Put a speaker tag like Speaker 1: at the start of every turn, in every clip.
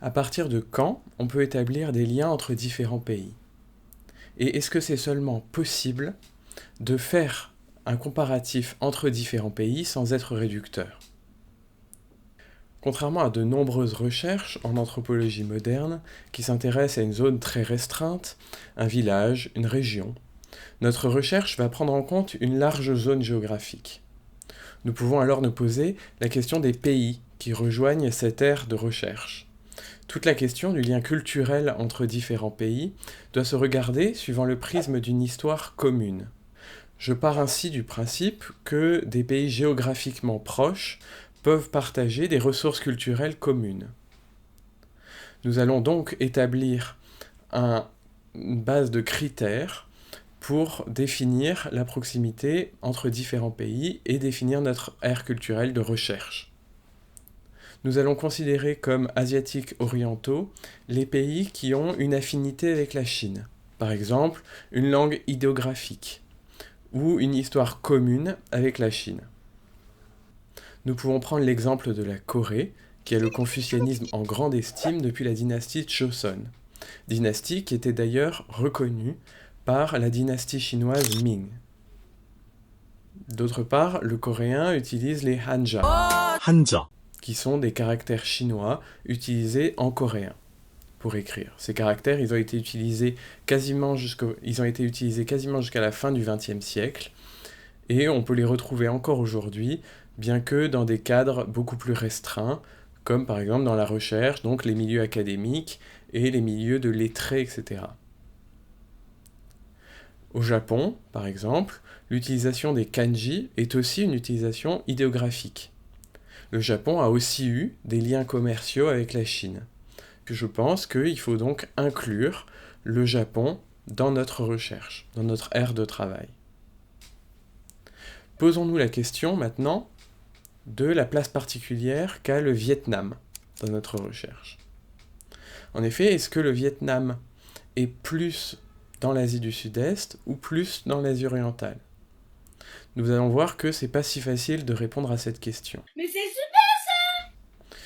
Speaker 1: À partir de quand on peut établir des liens entre différents pays? Et est-ce que c'est seulement possible de faire un comparatif entre différents pays sans être réducteur? Contrairement à de nombreuses recherches en anthropologie moderne qui s'intéressent à une zone très restreinte, un village, une région, notre recherche va prendre en compte une large zone géographique. Nous pouvons alors nous poser la question des pays qui rejoignent cette aire de recherche. Toute la question du lien culturel entre différents pays doit se regarder suivant le prisme d'une histoire commune. Je pars ainsi du principe que des pays géographiquement proches peuvent partager des ressources culturelles communes. Nous allons donc établir une base de critères pour définir la proximité entre différents pays et définir notre aire culturelle de recherche. Nous allons considérer comme asiatiques orientaux les pays qui ont une affinité avec la Chine, par exemple une langue idéographique ou une histoire commune avec la Chine. Nous pouvons prendre l'exemple de la Corée, qui a le confucianisme en grande estime depuis la dynastie Joseon, dynastie qui était d'ailleurs reconnue par la dynastie chinoise Ming. D'autre part, le coréen utilise les hanja,
Speaker 2: 한자,
Speaker 1: qui sont des caractères chinois utilisés en coréen pour écrire. Ces caractères, ils ont été utilisés quasiment jusqu'à la fin du XXe siècle, et on peut les retrouver encore aujourd'hui, bien que dans des cadres beaucoup plus restreints, comme par exemple dans la recherche, donc les milieux académiques et les milieux de lettrés, etc. Au Japon, par exemple, l'utilisation des kanji est aussi une utilisation idéographique. Le Japon a aussi eu des liens commerciaux avec la Chine. Je pense qu'il faut donc inclure le Japon dans notre recherche, dans notre aire de travail. Posons-nous la question maintenant de la place particulière qu'a le Vietnam dans notre recherche. En effet, est-ce que le Vietnam est plus dans l'Asie du Sud-Est ou plus dans l'Asie orientale? Nous allons voir que c'est pas si facile de répondre à cette question.
Speaker 3: Mais c'est super!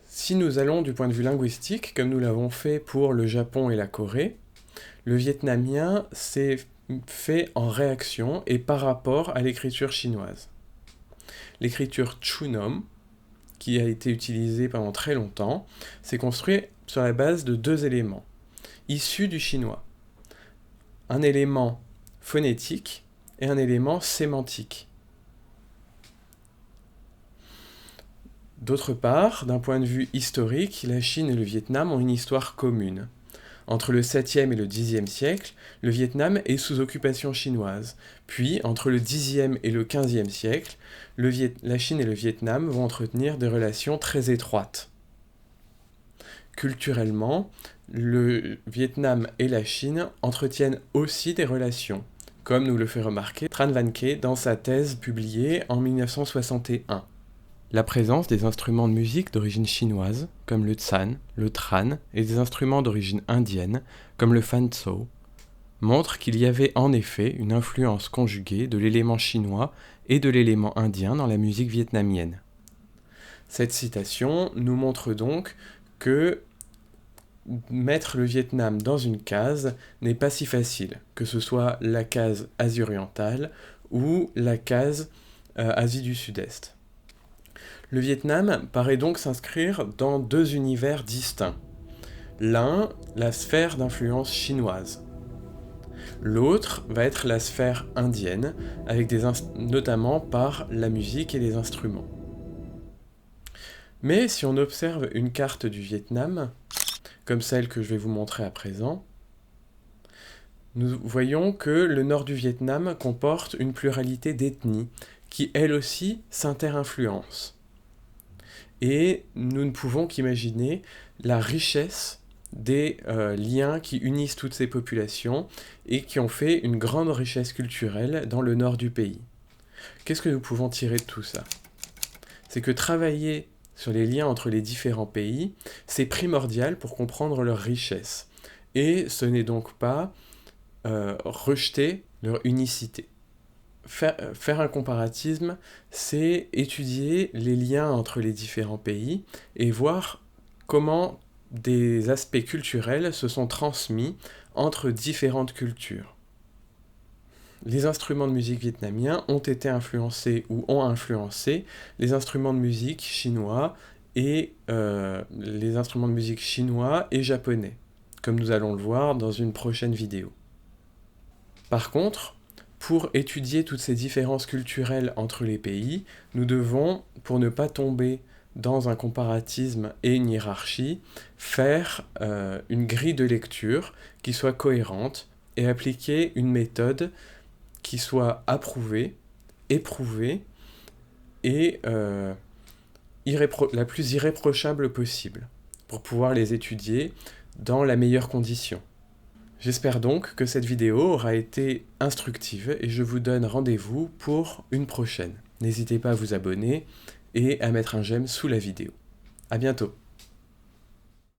Speaker 1: Si nous allons du point de vue linguistique, comme nous l'avons fait pour le Japon et la Corée, le vietnamien s'est fait en réaction et par rapport à l'écriture chinoise. L'écriture Chunom, qui a été utilisée pendant très longtemps, s'est construite sur la base de deux éléments, issus du chinois. Un élément phonétique et un élément sémantique. D'autre part, d'un point de vue historique, la Chine et le Vietnam ont une histoire commune. Entre le 7e et le 10e siècle, le Vietnam est sous occupation chinoise. Puis, entre le 10e et le 15e siècle, la Chine et le Vietnam vont entretenir des relations très étroites. Culturellement, le Vietnam et la Chine entretiennent aussi des relations, comme nous le fait remarquer Tran Van Kê dans sa thèse publiée en 1961. La présence des instruments de musique d'origine chinoise, comme le tshan, le tran, et des instruments d'origine indienne, comme le fan tso, montre qu'il y avait en effet une influence conjuguée de l'élément chinois et de l'élément indien dans la musique vietnamienne. Cette citation nous montre donc que mettre le Vietnam dans une case n'est pas si facile, que ce soit la case Asie orientale ou la case Asie du Sud-Est. Le Vietnam paraît donc s'inscrire dans deux univers distincts. L'un, la sphère d'influence chinoise. L'autre va être la sphère indienne, avec notamment par la musique et les instruments. Mais si on observe une carte du Vietnam, comme celle que je vais vous montrer à présent, nous voyons que le nord du Vietnam comporte une pluralité d'ethnies qui, elles aussi, s'inter-influencent. Et nous ne pouvons qu'imaginer la richesse des liens qui unissent toutes ces populations et qui ont fait une grande richesse culturelle dans le nord du pays. Qu'est-ce que nous pouvons tirer de tout ça? C'est que travailler sur les liens entre les différents pays, c'est primordial pour comprendre leur richesse. Et ce n'est donc pas rejeter leur unicité. Faire un comparatisme, c'est étudier les liens entre les différents pays et voir comment des aspects culturels se sont transmis entre différentes cultures. Les instruments de musique vietnamiens ont été influencés ou ont influencé les instruments de musique chinois et les instruments de musique chinois et japonais, comme nous allons le voir dans une prochaine vidéo. Par contre, pour étudier toutes ces différences culturelles entre les pays, nous devons, pour ne pas tomber dans un comparatisme et une hiérarchie, faire une grille de lecture qui soit cohérente et appliquer une méthode qui soit approuvée, éprouvée et la plus irréprochable possible, pour pouvoir les étudier dans la meilleure condition. J'espère donc que cette vidéo aura été instructive et je vous donne rendez-vous pour une prochaine. N'hésitez pas à vous abonner et à mettre un j'aime sous la vidéo. À bientôt.